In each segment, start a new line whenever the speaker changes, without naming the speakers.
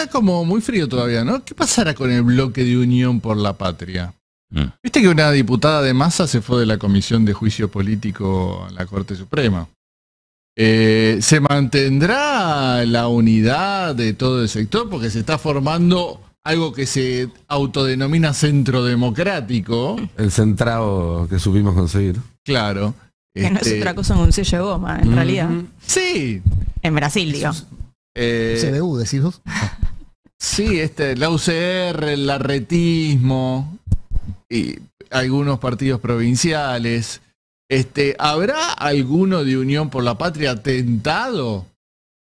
está como muy frío todavía, ¿no? ¿Qué pasará con el bloque de Unión por la Patria? Viste que una diputada de Massa se fue de la Comisión de Juicio Político a la Corte Suprema. ¿Se mantendrá la unidad de todo el sector? Porque se está formando algo que se autodenomina centro democrático.
El centrado que supimos conseguir.
Claro.
Que no es otra cosa que un sello de goma, en realidad.
Sí.
En Brasil, digo.
CBU, decís vos.
Sí, la UCR, el larretismo y algunos partidos provinciales. ¿Habrá alguno de Unión por la Patria tentado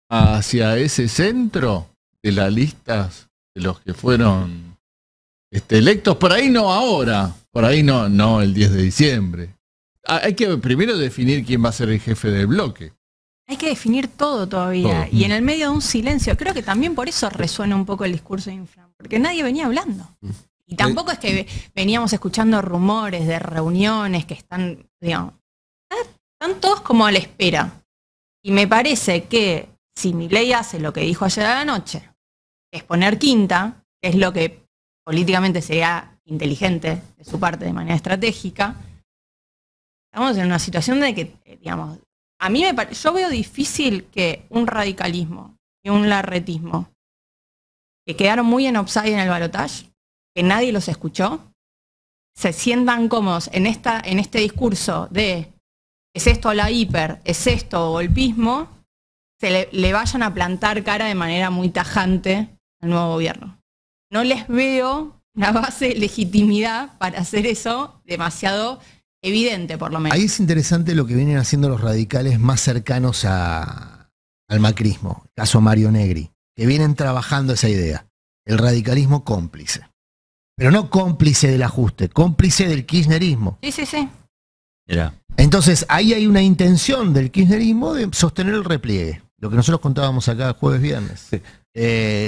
hacia ese centro de las listas de los que fueron electos? Por ahí no ahora, por ahí no el 10 de diciembre. Hay que primero definir quién va a ser el jefe del bloque.
Hay que definir todo todavía.
Todo.
Y en el medio de un silencio. Creo que también por eso resuena un poco el discurso de Infran. Porque nadie venía hablando. Y tampoco es que veníamos escuchando rumores de reuniones que están, digamos, están todos como a la espera. Y me parece que si Milei hace lo que dijo ayer a la noche, es poner quinta, que es lo que políticamente sería inteligente de su parte de manera estratégica, estamos en una situación de que, digamos, a mí yo veo difícil que un radicalismo y un larretismo que quedaron muy en offside en el balotaje, que nadie los escuchó, se sientan cómodos en este discurso de es esto la hiper, es esto golpismo, le vayan a plantar cara de manera muy tajante al nuevo gobierno. No les veo una base de legitimidad para hacer eso demasiado evidente, por lo menos.
Ahí es interesante lo que vienen haciendo los radicales más cercanos al macrismo, caso Mario Negri, que vienen trabajando esa idea, el radicalismo cómplice. Pero no cómplice del ajuste, cómplice del kirchnerismo.
Sí, sí, sí.
Mirá.
Entonces, ahí hay una intención del kirchnerismo de sostener el repliegue, lo que nosotros contábamos acá jueves, viernes.
Sí.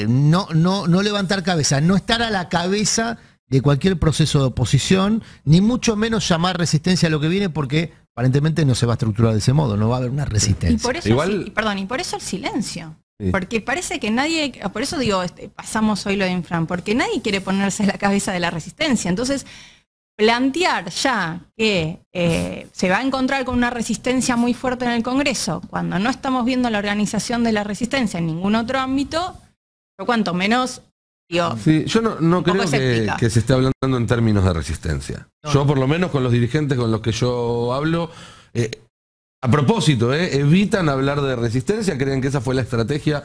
No levantar cabeza, no estar a la cabeza de cualquier proceso de oposición, ni mucho menos llamar resistencia a lo que viene, porque aparentemente no se va a estructurar de ese modo, no va a haber una resistencia.
Y por eso, y por eso el silencio. Sí. Porque parece que nadie, por eso digo, pasamos hoy lo de Infran, porque nadie quiere ponerse en la cabeza de la resistencia. Entonces, plantear ya que se va a encontrar con una resistencia muy fuerte en el Congreso, cuando no estamos viendo la organización de la resistencia en ningún otro ámbito, pero cuanto menos, digo...
Sí, yo no creo que se esté hablando en términos de resistencia. No. Yo, por lo menos, con los dirigentes con los que yo hablo... a propósito, evitan hablar de resistencia, creen que esa fue la estrategia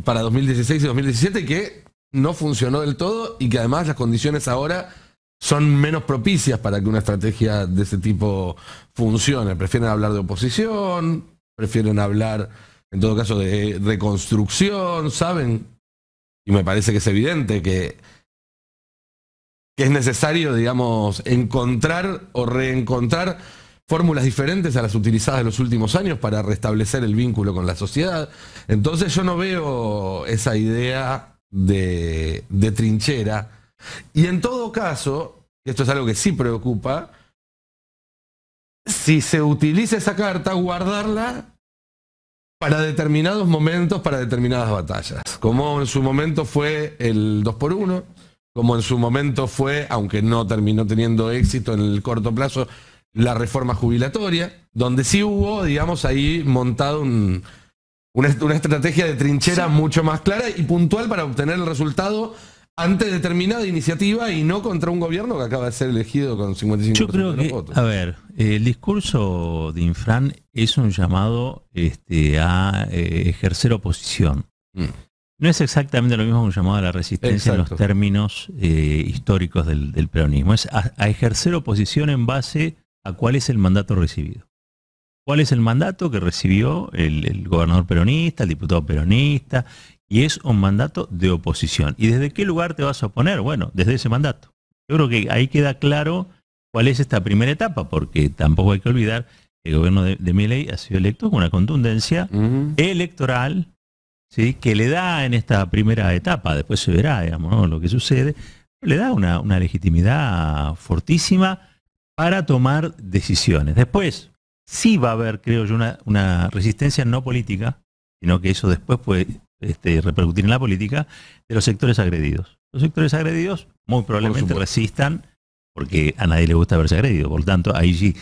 para 2016 y 2017, que no funcionó del todo y que además las condiciones ahora son menos propicias para que una estrategia de ese tipo funcione. Prefieren hablar de oposición, prefieren hablar, en todo caso, de reconstrucción, ¿saben? Y me parece que es evidente que es necesario, digamos, encontrar o reencontrar fórmulas diferentes a las utilizadas en los últimos años para restablecer el vínculo con la sociedad. Entonces yo no veo esa idea de trinchera. Y en todo caso, esto es algo que sí preocupa, si se utiliza esa carta, guardarla para determinados momentos, para determinadas batallas. Como en su momento fue el 2x1, como en su momento fue, aunque no terminó teniendo éxito en el corto plazo, la reforma jubilatoria, donde sí hubo, digamos, ahí montado una estrategia de trinchera mucho más clara y puntual para obtener el resultado ante determinada iniciativa y no contra un gobierno que acaba de ser elegido con 55%
Yo creo
de los
que,
votos.
a ver, el discurso de Infran es un llamado a ejercer oposición. No es exactamente lo mismo que un llamado a la resistencia. Exacto. En los términos históricos del peronismo. Es a ejercer oposición en base a cuál es el mandato recibido. ¿Cuál es el mandato que recibió el gobernador peronista, el diputado peronista? Y es un mandato de oposición. ¿Y desde qué lugar te vas a oponer? Bueno, desde ese mandato. Yo creo que ahí queda claro cuál es esta primera etapa, porque tampoco hay que olvidar que el gobierno de Milei ha sido electo con una contundencia electoral, ¿sí?, que le da en esta primera etapa, después se verá, digamos, ¿no?, lo que sucede, le da una legitimidad fortísima para tomar decisiones. Después, sí va a haber, creo yo, una resistencia no política, sino que eso después puede repercutir en la política, de los sectores agredidos. Los sectores agredidos muy probablemente resistan, porque a nadie le gusta verse agredido, por lo tanto, ahí sí.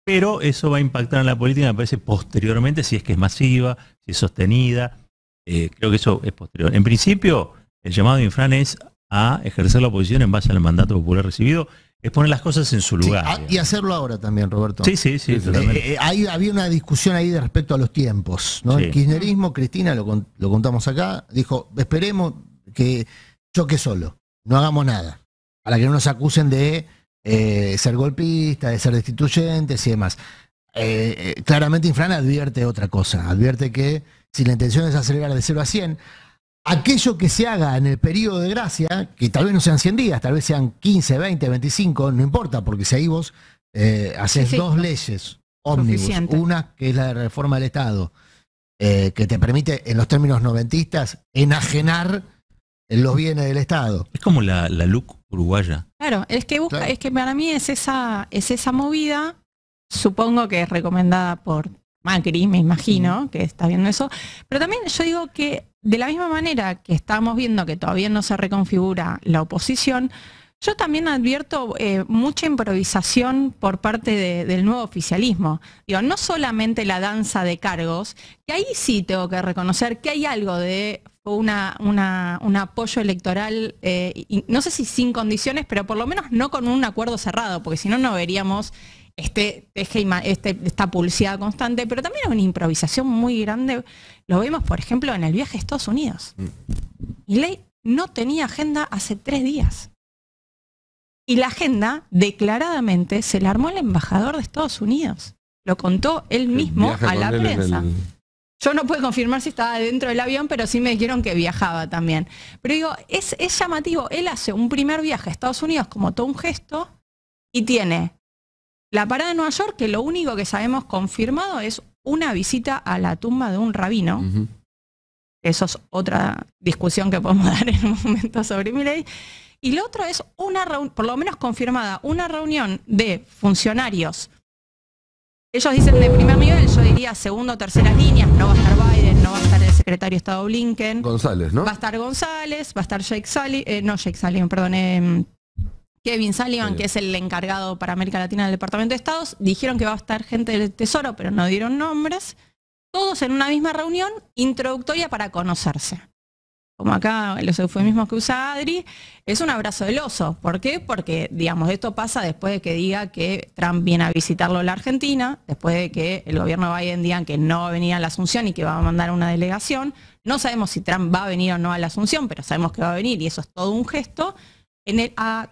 Pero eso va a impactar en la política, me parece, posteriormente, si es que es masiva, si es sostenida. Creo que eso es posterior. En principio, el llamado de Infran es a ejercer la oposición en base al mandato popular recibido, es poner las cosas en su lugar.
Sí, y hacerlo ahora también, Roberto.
Sí, totalmente.
Había una discusión ahí de respecto a los tiempos, ¿no?
Sí.
El kirchnerismo, Cristina, lo contamos acá, dijo, esperemos que choque solo, no hagamos nada, para que no nos acusen de ser golpistas, de ser destituyentes y demás. Claramente Infran advierte otra cosa, advierte que si la intención es acelerar de 0 a 100, aquello que se haga en el periodo de gracia, que tal vez no sean 100 días, tal vez sean 15, 20, 25, no importa, porque si ahí vos haces dos leyes ómnibus, una que es la de reforma del Estado, que te permite, en los términos noventistas, enajenar los bienes del Estado.
Es como la LUC uruguaya.
Claro, es que para mí es esa movida, supongo que es recomendada por Macri, me imagino, que está viendo eso, pero también yo digo que de la misma manera que estamos viendo que todavía no se reconfigura la oposición, yo también advierto mucha improvisación por parte del nuevo oficialismo. Digo, no solamente la danza de cargos, que ahí sí tengo que reconocer que hay algo de un apoyo electoral, no sé si sin condiciones, pero por lo menos no con un acuerdo cerrado, porque si no, no veríamos esta pulseada constante, pero también una improvisación muy grande. Lo vemos, por ejemplo, en el viaje a Estados Unidos. Milei no tenía agenda hace 3 días. Y la agenda, declaradamente, se la armó el embajador de Estados Unidos. Lo contó él mismo a la prensa. Yo no puedo confirmar si estaba dentro del avión, pero sí me dijeron que viajaba también. Pero digo, es llamativo. Él hace un primer viaje a Estados Unidos como todo un gesto y tiene la parada de Nueva York, que lo único que sabemos confirmado es una visita a la tumba de un rabino. Eso es otra discusión que podemos dar en un momento sobre Milei. Y lo otro es por lo menos confirmada, una reunión de funcionarios. Ellos dicen de primer nivel, yo diría segunda o tercera línea. No va a estar Biden, no va a estar el secretario de Estado Blinken.
González, ¿no?
Va a estar González, va a estar Kevin Sullivan, que es el encargado para América Latina del Departamento de Estados. Dijeron que va a estar gente del Tesoro, pero no dieron nombres. Todos en una misma reunión introductoria para conocerse. Como acá los eufemismos que usa Adri, es un abrazo del oso. ¿Por qué? Porque, digamos, esto pasa después de que diga que Trump viene a visitarlo en la Argentina, después de que el gobierno de Biden diga que no va a venir a la Asunción y que va a mandar una delegación. No sabemos si Trump va a venir o no a la Asunción, pero sabemos que va a venir y eso es todo un gesto. A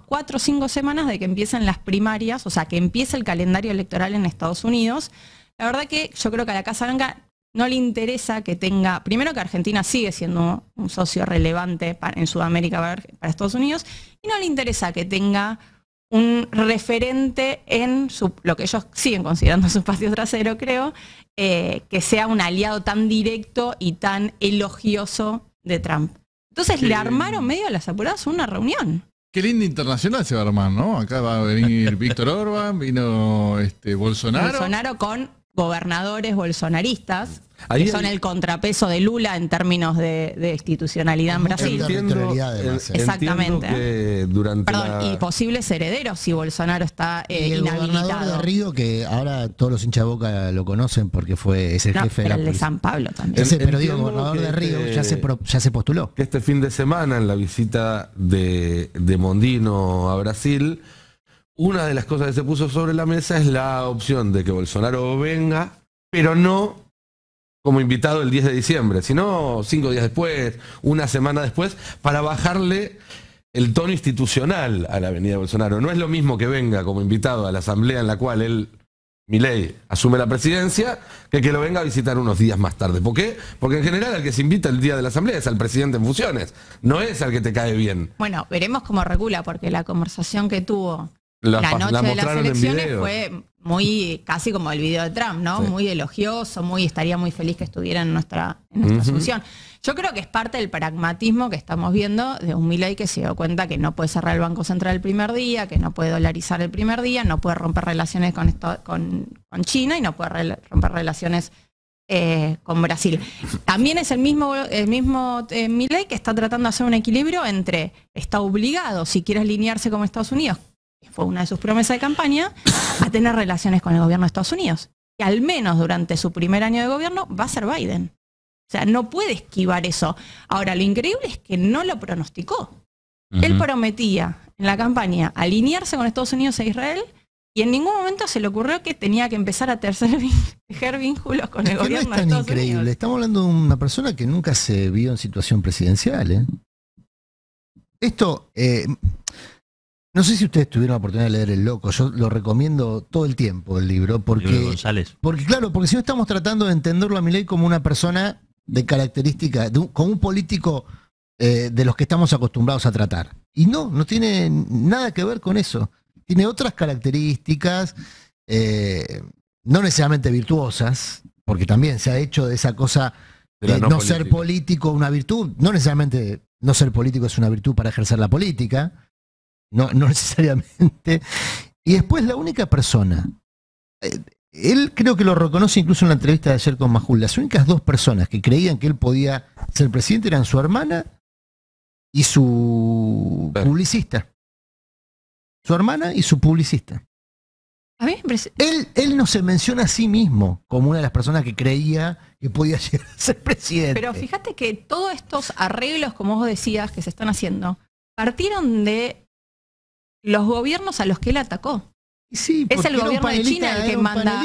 4 o 5 semanas de que empiecen las primarias, o sea, que empiece el calendario electoral en Estados Unidos, la verdad que yo creo que a la Casa Blanca no le interesa que tenga, primero que Argentina sigue siendo un socio relevante en Sudamérica para Estados Unidos, y no le interesa que tenga un referente en lo que ellos siguen considerando su patio trasero, creo, que sea un aliado tan directo y tan elogioso de Trump. Entonces le armaron medio a las apuradas una reunión.
Qué linda internacional se va a armar, ¿no? Acá va a venir Víctor Orbán, vino Bolsonaro.
Bolsonaro con gobernadores bolsonaristas, que son el contrapeso de Lula en términos de institucionalidad en Brasil.
Exactamente. Que durante
y posibles herederos si Bolsonaro está inhabilitado.
El gobernador de Río, que ahora todos los hinchas de Boca lo conocen porque es el jefe de la
policía. De San Pablo también.
Pero digo, el gobernador de Río ya se postuló.
Que este fin de semana, en la visita de Mondino a Brasil, una de las cosas que se puso sobre la mesa es la opción de que Bolsonaro venga, pero no como invitado el 10 de diciembre, sino 5 días después, una semana después, para bajarle el tono institucional a la venida de Bolsonaro. No es lo mismo que venga como invitado a la asamblea en la cual Milei asume la presidencia, que lo venga a visitar unos días más tarde. ¿Por qué? Porque en general al que se invita el día de la asamblea es al presidente en funciones, no es al que te cae bien.
Bueno, veremos cómo recula, porque la conversación que tuvo la noche de las elecciones fue muy, casi como el video de Trump, ¿no? Sí. Muy elogioso, estaría muy feliz que estuviera en nuestra asunción. Yo creo que es parte del pragmatismo que estamos viendo de un Milei que se dio cuenta que no puede cerrar el Banco Central el primer día, que no puede dolarizar el primer día, no puede romper relaciones con China y no puede romper relaciones con Brasil. También es el mismo Milei que está tratando de hacer un equilibrio entre está obligado, si quiere alinearse como Estados Unidos, que fue una de sus promesas de campaña, a tener relaciones con el gobierno de Estados Unidos. Que al menos durante su primer año de gobierno va a ser Biden. O sea, no puede esquivar eso. Ahora, lo increíble es que no lo pronosticó. Él prometía en la campaña alinearse con Estados Unidos e Israel y en ningún momento se le ocurrió que tenía que empezar a tejer vínculos con el gobierno de Estados Unidos.
No es tan increíble. Estamos hablando de una persona que nunca se vio en situación presidencial, ¿eh? Esto, no sé si ustedes tuvieron la oportunidad de leer El Loco. Yo lo recomiendo todo el tiempo, el libro, porque si no estamos tratando de entenderlo a Milei como una persona de características, como un político de los que estamos acostumbrados a tratar. Y no tiene nada que ver con eso. Tiene otras características, no necesariamente virtuosas, porque también se ha hecho de esa cosa de no ser político una virtud. No necesariamente no ser político es una virtud para ejercer la política, no necesariamente. Y después la única persona, él creo que lo reconoce incluso en la entrevista de ayer con Majul, las únicas dos personas que creían que él podía ser presidente eran su hermana y su publicista. Su hermana y su publicista.
A mí
él no se menciona a sí mismo como una de las personas que creía que podía llegar a ser presidente.
Pero fíjate que todos estos arreglos, como vos decías, que se están haciendo, partieron de los gobiernos a los que él atacó.
Sí,
es el gobierno de China el que manda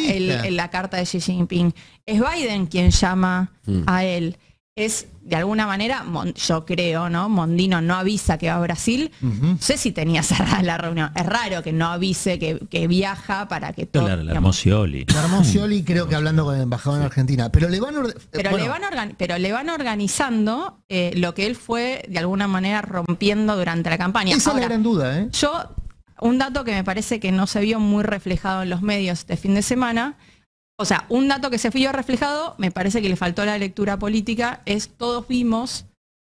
la carta de Xi Jinping. Es Biden quien llama a él. Es, de alguna manera, yo creo, ¿no? Mondino no avisa que va a Brasil. No sé si tenía cerrada la reunión. Es raro que no avise que viaja para que todo...
La armó Scioli.
La armó Scioli, creo que hablando con el embajador en Argentina. Pero le van
organizando lo que él fue, de alguna manera, rompiendo durante la campaña.
Esa es la gran duda, ¿eh?
Un dato que me parece que no se vio muy reflejado en los medios este fin de semana... O sea, un dato que se vio reflejado, me parece que le faltó la lectura política, es todos vimos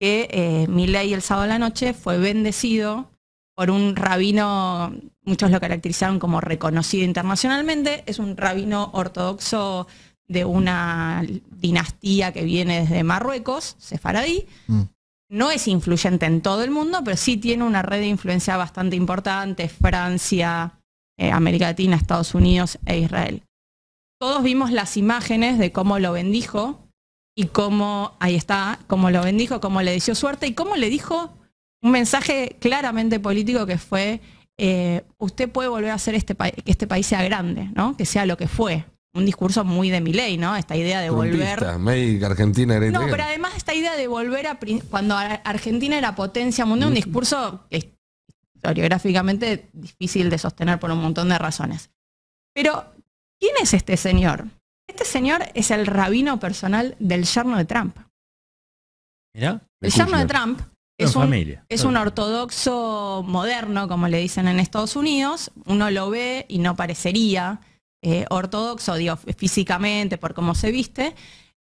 que Milei el sábado a la noche fue bendecido por un rabino, muchos lo caracterizaron como reconocido internacionalmente, es un rabino ortodoxo de una dinastía que viene desde Marruecos, sefaradí. No es influyente en todo el mundo, pero sí tiene una red de influencia bastante importante, Francia, América Latina, Estados Unidos e Israel. Todos vimos las imágenes de cómo lo bendijo y cómo, ahí está, cómo lo bendijo, cómo le deseó suerte y cómo le dijo un mensaje claramente político que fue, usted puede volver a hacer que este país sea grande, ¿no? Que sea lo que fue. Un discurso muy de Milei, ¿no? Esta idea de volver...
Argentina era
no, pero además esta idea de volver a... Cuando Argentina era potencia mundial, un discurso que historiográficamente difícil de sostener por un montón de razones. Pero... ¿quién es este señor? Este señor es el rabino personal del yerno de Trump.
¿Mirá?
El yerno de Trump es un ortodoxo moderno, como le dicen en Estados Unidos. Uno lo ve y no parecería ortodoxo, digo, físicamente, por cómo se viste.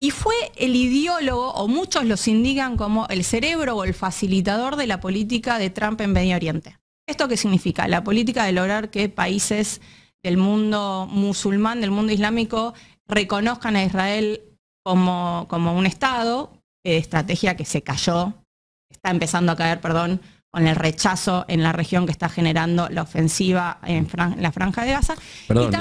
Y fue el ideólogo, o muchos los indican como el cerebro o el facilitador de la política de Trump en Medio Oriente. ¿Esto qué significa? La política de lograr que países del mundo musulmán, del mundo islámico, reconozcan a Israel como un Estado, estrategia que se cayó, está empezando a caer, perdón, con el rechazo en la región que está generando la ofensiva en la Franja de Gaza.
Perdón,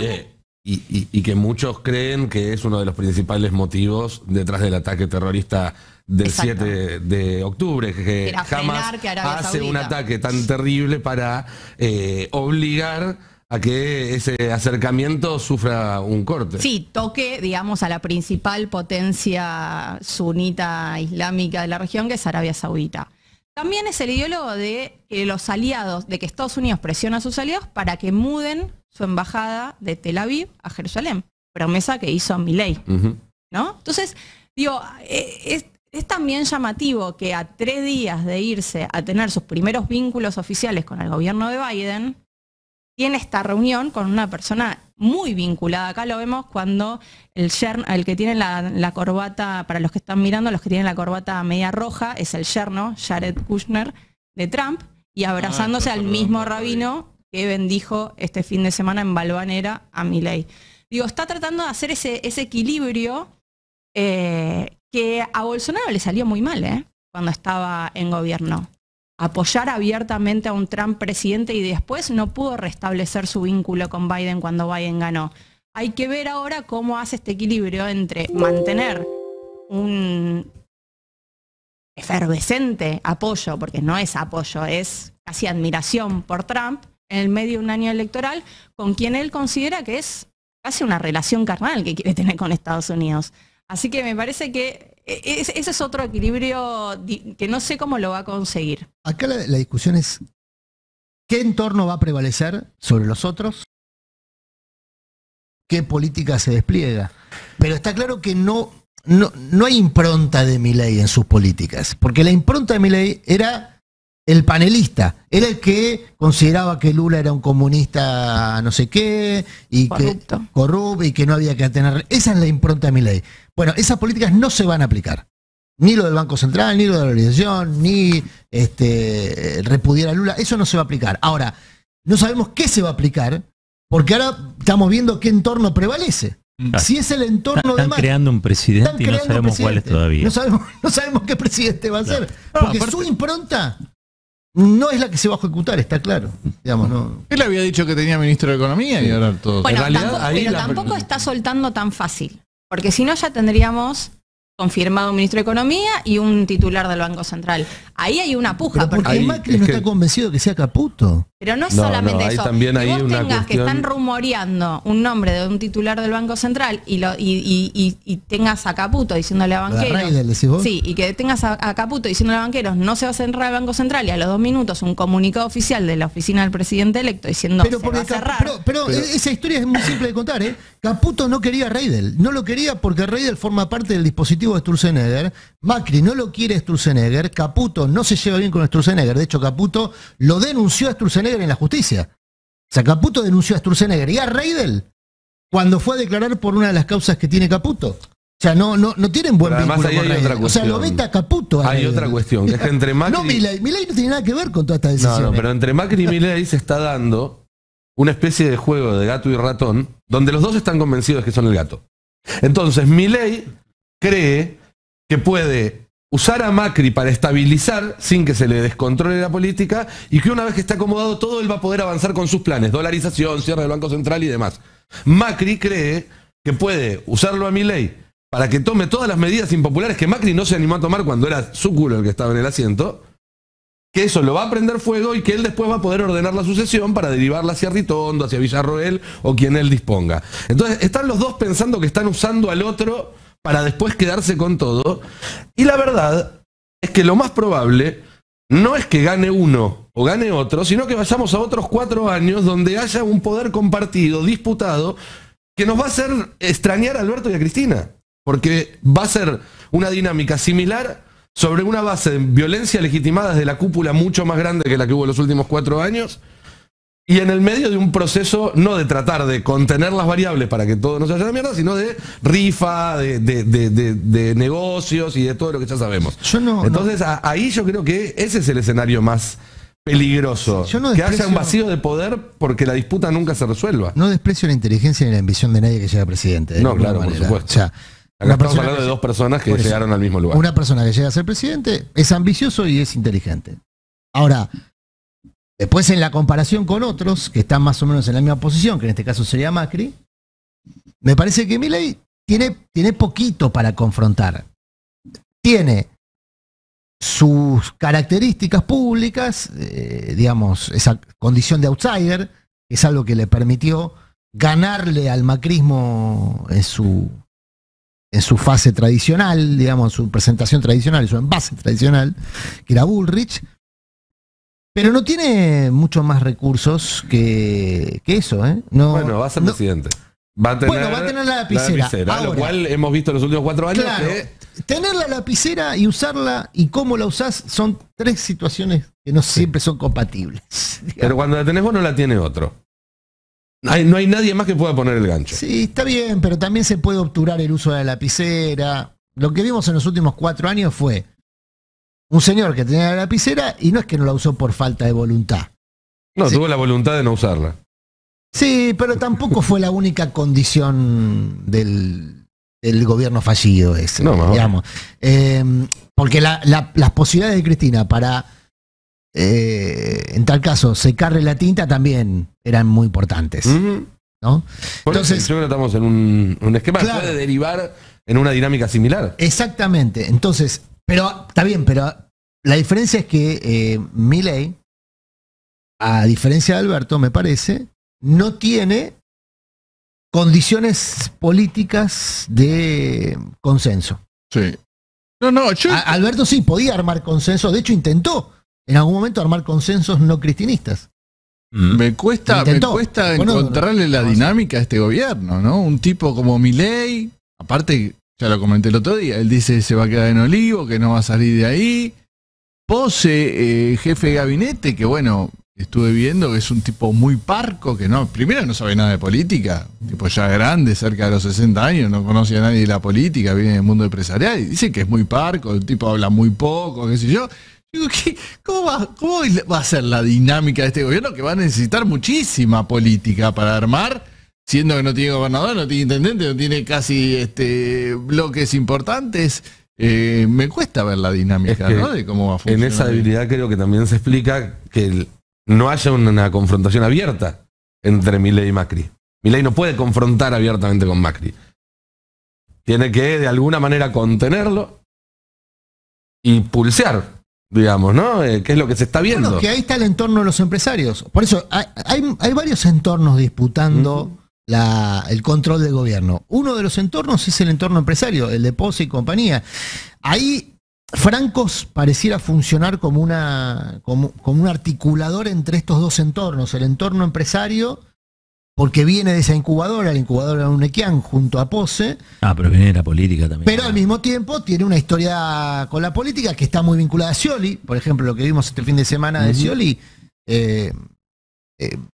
y que muchos creen que es uno de los principales motivos detrás del ataque terrorista del 7 de octubre, que jamás hace un ataque tan terrible para obligar a que ese acercamiento sufra un corte.
Sí, toque, digamos, a la principal potencia sunita islámica de la región, que es Arabia Saudita. También es el ideólogo de los aliados, de que Estados Unidos presiona a sus aliados para que muden su embajada de Tel Aviv a Jerusalén. Promesa que hizo Milei, ¿no? Entonces, digo, es también llamativo que a 3 días de irse a tener sus primeros vínculos oficiales con el gobierno de Biden, tiene esta reunión con una persona muy vinculada. Acá lo vemos cuando el que tiene la corbata, para los que están mirando, los que tienen la corbata media roja, es el yerno, Jared Kushner, de Trump, y abrazándose al mismo rabino que bendijo este fin de semana en Balvanera a Milei. Digo, está tratando de hacer ese equilibrio que a Bolsonaro le salió muy mal, cuando estaba en gobierno. Apoyar abiertamente a un Trump presidente y después no pudo restablecer su vínculo con Biden cuando Biden ganó. Hay que ver ahora cómo hace este equilibrio entre mantener un efervescente apoyo, porque no es apoyo, es casi admiración por Trump en el medio de un año electoral, con quien él considera que es casi una relación carnal que quiere tener con Estados Unidos. Así que me parece que ese es otro equilibrio que no sé cómo lo va a conseguir.
Acá la discusión es ¿qué entorno va a prevalecer sobre los otros? ¿Qué política se despliega? Pero está claro que no hay impronta de Milei en sus políticas, porque la impronta de Milei era el panelista, era el que consideraba que Lula era un comunista no sé qué, y corrupto, y que no había que tener... Esa es la impronta de Milei. Bueno, esas políticas no se van a aplicar. Ni lo del Banco Central, ni lo de la organización, ni repudiar a Lula, eso no se va a aplicar. Ahora, no sabemos qué se va a aplicar, porque ahora estamos viendo qué entorno prevalece. Si es el entorno de
Macri, creando un presidente y no sabemos cuál es todavía.
No sabemos qué presidente va a ser. Porque su impronta no es la que se va a ejecutar, está claro. Digamos, no.
Él había dicho que tenía ministro de Economía y ahora todo.
Bueno, tampoco está soltando tan fácil. Porque si no ya tendríamos confirmado un ministro de Economía y un titular del Banco Central. Ahí hay una puja.
Pero porque Macri no está convencido de que sea Caputo.
Pero no es solamente eso.
También
si vos tengas
cuestión...
que están rumoreando un nombre de un titular del Banco Central y tengas a Caputo diciéndole a banqueros... Sí, y que tengas a Caputo diciéndole a banqueros no se va a cerrar el Banco Central y a los 2 minutos un comunicado oficial de la oficina del presidente electo diciendo
pero se va a cerrar. Pero esa historia es muy simple de contar, ¿eh? Caputo no quería a Reidel. No lo quería porque Reidel forma parte del dispositivo de Sturzenegger. Macri no lo quiere Sturzenegger. Caputo no se lleva bien con Sturzenegger. De hecho, Caputo lo denunció a Sturzenegger en la justicia. O sea, Caputo denunció a Sturzenegger y a Reidel cuando fue a declarar por una de las causas que tiene Caputo. O sea, no tienen buen vínculo con Reidel. O sea, lo veta Caputo.
Hay otra cuestión, que es que entre Macri...
No, Milei no tiene nada que ver con toda esta decisión.
No, pero entre Macri y Milei se está dando una especie de juego de gato y ratón, donde los dos están convencidos de que son el gato. Entonces, Milei cree que puede usar a Macri para estabilizar sin que se le descontrole la política y que una vez que está acomodado todo, él va a poder avanzar con sus planes, dolarización, cierre del Banco Central y demás. Macri cree que puede usarlo a Milei para que tome todas las medidas impopulares que Macri no se animó a tomar cuando era su culo el que estaba en el asiento, que eso lo va a prender fuego y que él después va a poder ordenar la sucesión para derivarla hacia Ritondo, hacia Villarroel o quien él disponga. Entonces están los dos pensando que están usando al otro para después quedarse con todo. Y la verdad es que lo más probable no es que gane uno o gane otro, sino que vayamos a otros 4 años donde haya un poder compartido, disputado, que nos va a hacer extrañar a Alberto y a Cristina. Porque va a ser una dinámica similar sobre una base de violencia legitimada desde la cúpula mucho más grande que la que hubo en los últimos 4 años. Y en el medio de un proceso no de tratar de contener las variables para que todo no se vaya a la mierda, sino de rifa, de negocios y de todo lo que ya sabemos. Entonces ahí yo creo que ese es el escenario más peligroso. Que haya un vacío de poder porque la disputa nunca se resuelva.
No desprecio la inteligencia ni la ambición de nadie que llegue a presidente.
No, claro, por supuesto. O sea, acá estamos hablando de 2 personas que llegaron al mismo lugar.
Una persona que llega a ser presidente es ambicioso y es inteligente. Ahora... Después, en la comparación con otros que están más o menos en la misma posición, que en este caso sería Macri, me parece que Milei tiene poquito para confrontar. Tiene sus características públicas, digamos, esa condición de outsider, que es algo que le permitió ganarle al macrismo en su fase tradicional, digamos, su presentación tradicional, su envase tradicional, que era Bullrich. Pero no tiene mucho más recursos que eso, ¿eh?
Bueno, va a ser presidente. Va a
tener la lapicera.
Ahora, lo cual hemos visto en los últimos 4 años.
Claro, tener la lapicera y usarla y cómo la usás son 3 situaciones que no siempre son compatibles.
Pero cuando la tenés vos no la tiene otro. No hay nadie más que pueda poner el gancho.
Sí, está bien, pero también se puede obturar el uso de la lapicera. Lo que vimos en los últimos 4 años fue un señor que tenía la lapicera y no es que no la usó por falta de voluntad.
No, tuvo la voluntad de no usarla.
Sí, pero tampoco fue la única condición del el gobierno fallido ese, digamos. Porque las posibilidades de Cristina para, en tal caso, secarle la tinta también eran muy importantes. ¿No?
Entonces, yo creo que estamos en un esquema que puede derivar en una dinámica similar.
Exactamente. Entonces, pero está bien, pero la diferencia es que Milei, a diferencia de Alberto, me parece, no tiene condiciones políticas de consenso.
Sí.
Alberto sí podía armar consenso, de hecho intentó en algún momento armar consensos no cristinistas.
Me cuesta encontrarle la dinámica a este gobierno, ¿no? Un tipo como Milei, aparte, ya lo comenté el otro día, él dice que se va a quedar en Olivo, que no va a salir de ahí. Pose, jefe de gabinete, que bueno, estuve viendo que es un tipo muy parco, que no, primero no sabe nada de política, tipo ya grande, cerca de los 60 años, no conoce a nadie de la política, viene del mundo empresarial, y dice que es muy parco, el tipo habla muy poco, qué sé yo. Digo, ¿cómo va a ser la dinámica de este gobierno que va a necesitar muchísima política para armar, siendo que no tiene gobernador, no tiene intendente, no tiene casi bloques importantes? Me cuesta ver la dinámica, ¿no? De cómo va a funcionar.
En esa debilidad creo que también se explica que no haya una confrontación abierta entre Milei y Macri. Milei no puede confrontar abiertamente con Macri. Tiene que de alguna manera contenerlo y pulsear, digamos, ¿no? ¿Qué es lo que se está viendo?
Bueno, que ahí está el entorno de los empresarios. Por eso hay varios entornos disputando el control del gobierno. Uno de los entornos es el entorno empresario, el de Pose y compañía. Ahí Francos pareciera funcionar como un articulador entre estos dos entornos, el entorno empresario, porque viene de esa incubadora, la incubadora Unequian junto a Pose.
Pero viene de la política también.
Pero al mismo tiempo tiene una historia con la política que está muy vinculada a Scioli. Por ejemplo, lo que vimos este fin de semana de Scioli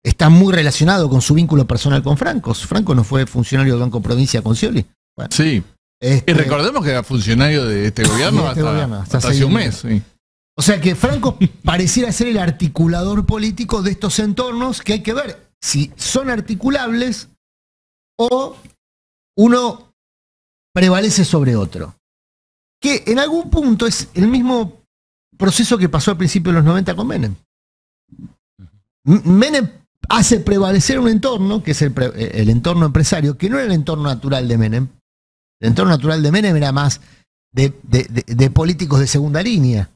está muy relacionado con su vínculo personal con Francos. Franco no fue funcionario del Banco Provincia con Scioli.
Bueno, sí. Y recordemos que era funcionario de este gobierno, hasta hace un mes. Sí.
O sea que Franco pareciera ser el articulador político de estos entornos que hay que ver si son articulables o uno prevalece sobre otro. Que en algún punto es el mismo proceso que pasó al principio de los 90 con Menem. Menem hace prevalecer un entorno, que es el entorno empresario, que no era el entorno natural de Menem. El entorno natural de Menem era más de políticos de segunda línea,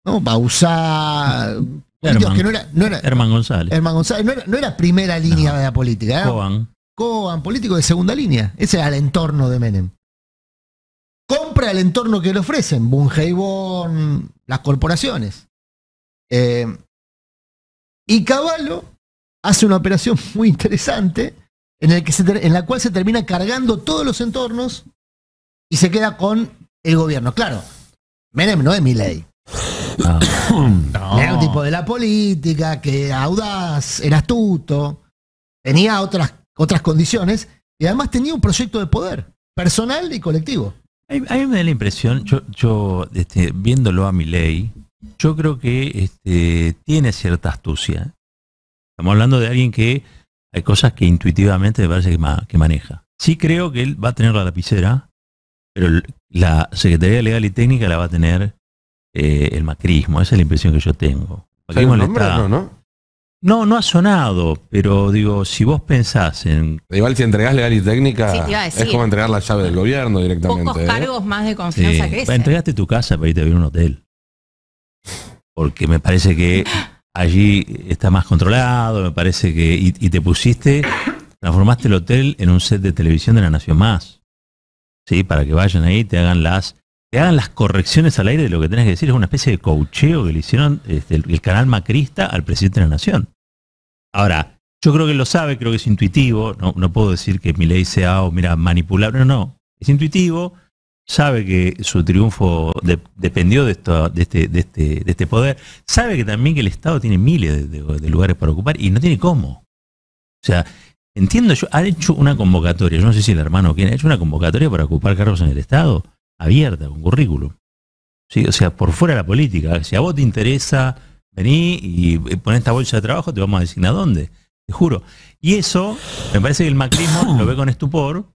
¿no? Bauzá,
Herman González.
Herman González no era primera línea de la política. Coban, político de segunda línea. Ese era el entorno de Menem. Compra el entorno que le ofrecen, Bungeibón, las corporaciones. Y Cavallo hace una operación muy interesante en la cual se termina cargando todos los entornos y se queda con el gobierno. Claro, Menem no es Milei. Era un tipo de la política, que era audaz, era astuto, tenía otras condiciones y además tenía un proyecto de poder, personal y colectivo.
A mí me da la impresión, yo viéndolo a Milei, yo creo que tiene cierta astucia. Estamos hablando de alguien que hay cosas que intuitivamente me parece que maneja. Sí creo que él va a tener la lapicera, pero la Secretaría Legal y Técnica la va a tener el macrismo. Esa es la impresión que yo tengo. No ha sonado, pero digo, si vos pensás en...
Igual si entregás Legal y Técnica, es como entregar la llave del gobierno directamente.
Pocos cargos más de confianza que ese.
Entregaste tu casa para irte a vivir a un hotel. Porque me parece que allí está más controlado, me parece que... Y te transformaste el hotel en un set de televisión de La Nación Más. ¿Sí? Para que vayan ahí y te hagan las correcciones al aire de lo que tenés que decir. Es una especie de coacheo que le hicieron el canal macrista al presidente de la Nación. Ahora, yo creo que él lo sabe, creo que es intuitivo. No puedo decir que Milei sea manipulable. No. Es intuitivo. Sabe que su triunfo dependió de este poder. Sabe que también que el Estado tiene miles de lugares para ocupar y no tiene cómo. O sea, entiendo yo, han hecho una convocatoria, yo no sé si el hermano quién ha hecho una convocatoria para ocupar cargos en el Estado, abierta, con currículum. ¿Sí? O sea, por fuera de la política. Si a vos te interesa, vení y poné esta bolsa de trabajo, te vamos a decir a dónde. Te juro. Y eso, me parece que el macrismo lo ve con estupor,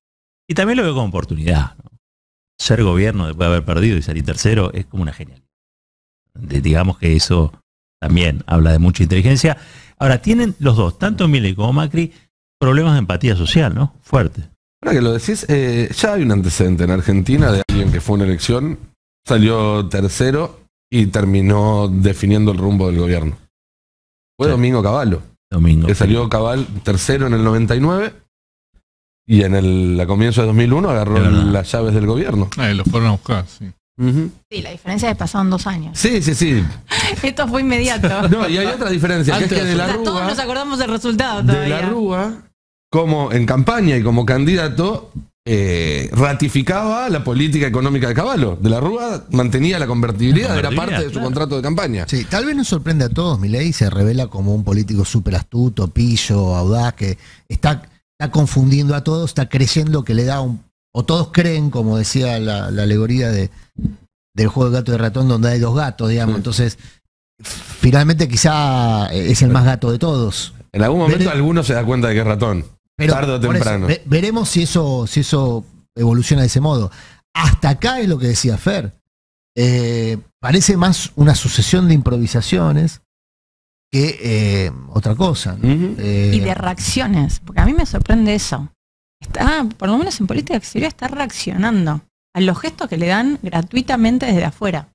Y también lo veo como oportunidad, ¿no? Ser gobierno después de haber perdido y salir tercero es como una genialidad. Digamos que eso también habla de mucha inteligencia. Ahora, tienen los dos, tanto Milei como Macri, problemas de empatía social, ¿no? Fuerte.
Ahora que lo decís, ya hay un antecedente en Argentina de alguien que fue a una elección, salió tercero y terminó definiendo el rumbo del gobierno. Fue Domingo Cavallo. Que salió tercero en el 99 y en el comienzo de 2001 agarró las llaves del gobierno.
Lo fueron a buscar, sí.
Sí, la diferencia es que pasaron 2 años.
Sí.
Esto fue inmediato.
No, y hay otra diferencia, que es que de la Rúa...
Todos nos acordamos del resultado todavía.
De la Rúa, como en campaña y como candidato, ratificaba la política económica de Cavallo. De la Rúa mantenía la convertibilidad, era parte de su contrato de campaña.
Sí, tal vez nos sorprende a todos. Milei se revela como un político súper astuto, pillo, audaz, que está confundiendo a todos, está creyendo que le da o todos creen, como decía la alegoría del juego de gato y ratón, donde hay 2 gatos, digamos. Entonces, finalmente quizá es el más gato de todos.
En algún momento alguno se da cuenta de que es ratón.
Pero
tarde o temprano.
Veremos si eso evoluciona de ese modo. Hasta acá es lo que decía Fer. Parece más una sucesión de improvisaciones que otra cosa, ¿no?
Y de reacciones, porque a mí me sorprende eso. Por lo menos en política exterior, está reaccionando a los gestos que le dan gratuitamente desde afuera.